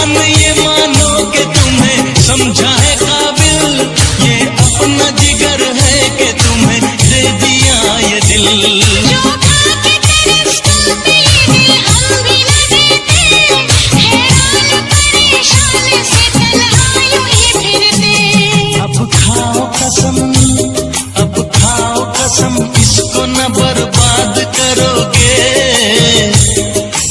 एहसान ये मानो कि तुम्हें समझा है काबिल, ये अपना जिगर है कि तुम्हें दे दिया ये दिल। अब खाओ कसम इसको न बर्बाद करोगे,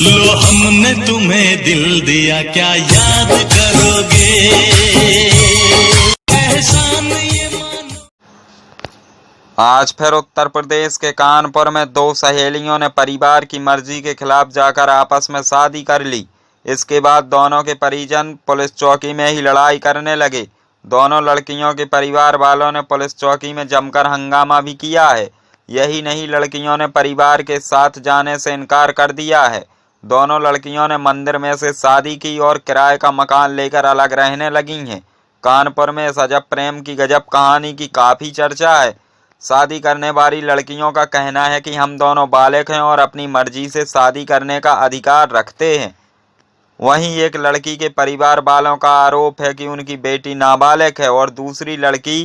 लो हमने तुम्हें दिल दिया क्या याद करोगे, एहसान ये मानो। आज फिर उत्तर प्रदेश के कानपुर में दो सहेलियों ने परिवार की मर्जी के खिलाफ जाकर आपस में शादी कर ली। इसके बाद दोनों के परिजन पुलिस चौकी में ही लड़ाई करने लगे। दोनों लड़कियों के परिवार वालों ने पुलिस चौकी में जमकर हंगामा भी किया है। यही नहीं, लड़कियों ने परिवार के साथ जाने से इनकार कर दिया है। दोनों लड़कियों ने मंदिर में से शादी की और किराए का मकान लेकर अलग रहने लगी हैं। कानपुर में इस अजब प्रेम की गजब कहानी की काफ़ी चर्चा है। शादी करने वाली लड़कियों का कहना है कि हम दोनों बालिग हैं और अपनी मर्जी से शादी करने का अधिकार रखते हैं। वहीं एक लड़की के परिवार वालों का आरोप है कि उनकी बेटी नाबालिग है और दूसरी लड़की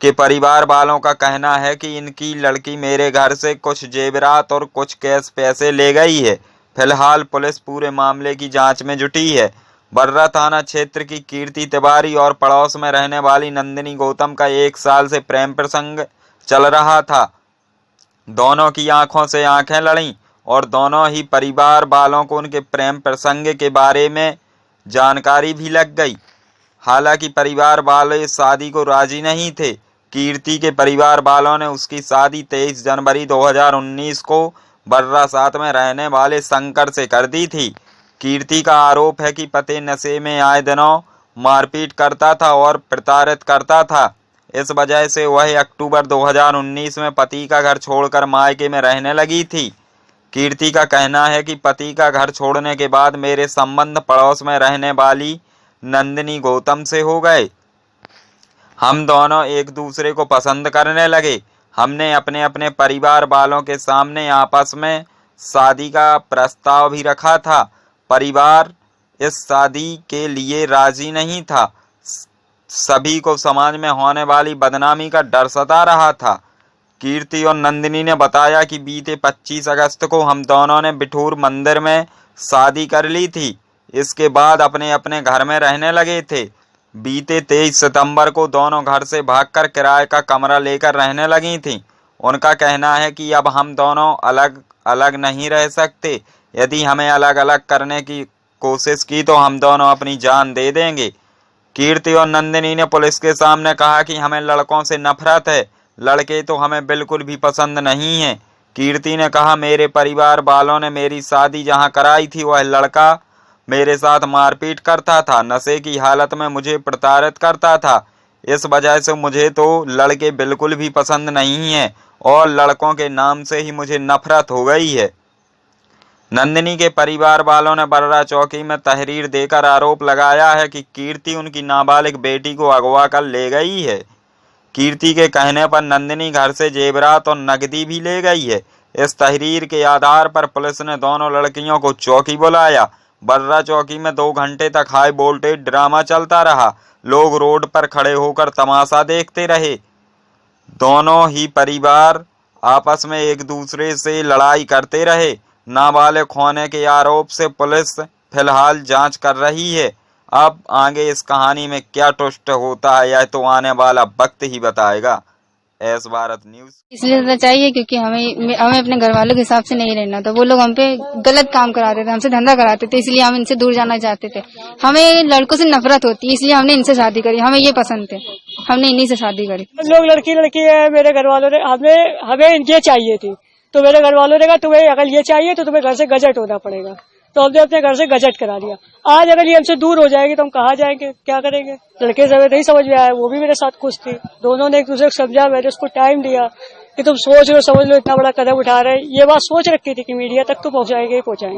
के परिवार वालों का कहना है कि इनकी लड़की मेरे घर से कुछ जेवरात और कुछ कैश पैसे ले गई है। फिलहाल पुलिस पूरे मामले की जांच में जुटी है। बर्रा थाना क्षेत्र की कीर्ति तिवारी और पड़ोस में रहने वाली नंदिनी गौतम का 1 साल से प्रेम प्रसंग चल रहा था। दोनों की आंखों से आंखें लड़ीं और दोनों ही परिवार वालों को उनके प्रेम प्रसंग के बारे में जानकारी भी लग गई। हालांकि परिवार वाले इस शादी को राजी नहीं थे। कीर्ति के परिवार वालों ने उसकी शादी 23 जनवरी 2019 को बर्रा 7 में रहने वाले शंकर से कर दी थी। कीर्ति का आरोप है कि पति नशे में आए दिनों मारपीट करता था और प्रताड़ित करता था। इस वजह से वह अक्टूबर 2019 में पति का घर छोड़कर मायके में रहने लगी थी। कीर्ति का कहना है कि पति का घर छोड़ने के बाद मेरे संबंध पड़ोस में रहने वाली नंदिनी गौतम से हो गए। हम दोनों एक दूसरे को पसंद करने लगे। हमने अपने अपने परिवार वालों के सामने आपस में शादी का प्रस्ताव भी रखा था। परिवार इस शादी के लिए राजी नहीं था। सभी को समाज में होने वाली बदनामी का डर सता रहा था। कीर्ति और नंदिनी ने बताया कि बीते 25 अगस्त को हम दोनों ने बिठूर मंदिर में शादी कर ली थी। इसके बाद अपने अपने घर में रहने लगे थे। बीते 23 सितंबर को दोनों घर से भागकर किराए का कमरा लेकर रहने लगी थीं। उनका कहना है कि अब हम दोनों अलग अलग नहीं रह सकते। यदि हमें अलग अलग करने की कोशिश की तो हम दोनों अपनी जान दे देंगे। कीर्ति और नंदिनी ने पुलिस के सामने कहा कि हमें लड़कों से नफरत है, लड़के तो हमें बिल्कुल भी पसंद नहीं हैं। कीर्ति ने कहा, मेरे परिवार वालों ने मेरी शादी जहां कराई थी वह लड़का मेरे साथ मारपीट करता था, नशे की हालत में मुझे प्रताड़ित करता था। इस वजह से मुझे तो लड़के बिल्कुल भी पसंद नहीं हैं और लड़कों के नाम से ही मुझे नफरत हो गई है। नंदिनी के परिवार वालों ने बर्रा चौकी में तहरीर देकर आरोप लगाया है कि कीर्ति उनकी नाबालिग बेटी को अगवा कर ले गई है। कीर्ति के कहने पर नंदिनी घर से जेवरात और नकदी भी ले गई है। इस तहरीर के आधार पर पुलिस ने दोनों लड़कियों को चौकी बुलाया। बर्रा चौकी में 2 घंटे तक हाई वोल्टेज ड्रामा चलता रहा। लोग रोड पर खड़े होकर तमाशा देखते रहे। दोनों ही परिवार आपस में एक दूसरे से लड़ाई करते रहे। नाबालिग होने के आरोप से पुलिस फिलहाल जांच कर रही है। अब आगे इस कहानी में क्या ट्विस्ट होता है यह तो आने वाला वक्त ही बताएगा। एस भारत न्यूज इसलिए तो चाहिए क्योंकि हमें अपने घर वालों के हिसाब से नहीं रहना था। वो लोग हम पे गलत काम कराते थे, हमसे धंधा कराते थे, इसलिए हम इनसे दूर जाना चाहते थे। हमें लड़कों से नफरत होती है, इसलिए हमने इनसे शादी करी। हमें ये पसंद थे, हमने इन्हीं से शादी करी। लोग लड़की है, मेरे घर वालों ने हमें ये चाहिए थी, तो मेरे घर वालों ने कहा तुम्हें अगर ये चाहिए तो तुम्हें घर से गजट होना पड़ेगा। तो हमने अपने घर से गजट करा लिया। आज अगर ये हमसे दूर हो जाएगी तो हम कहाँ जाएंगे, क्या करेंगे। लड़के से नहीं समझ में आया, वो भी मेरे साथ खुश थी। दोनों ने एक दूसरे को समझा, मैंने उसको टाइम दिया कि तुम सोच लो समझ लो इतना बड़ा कदम उठा रहे। ये बात सोच रखी थी कि मीडिया तक तो पहुंचाएंगे ही पहुंचाएंगे।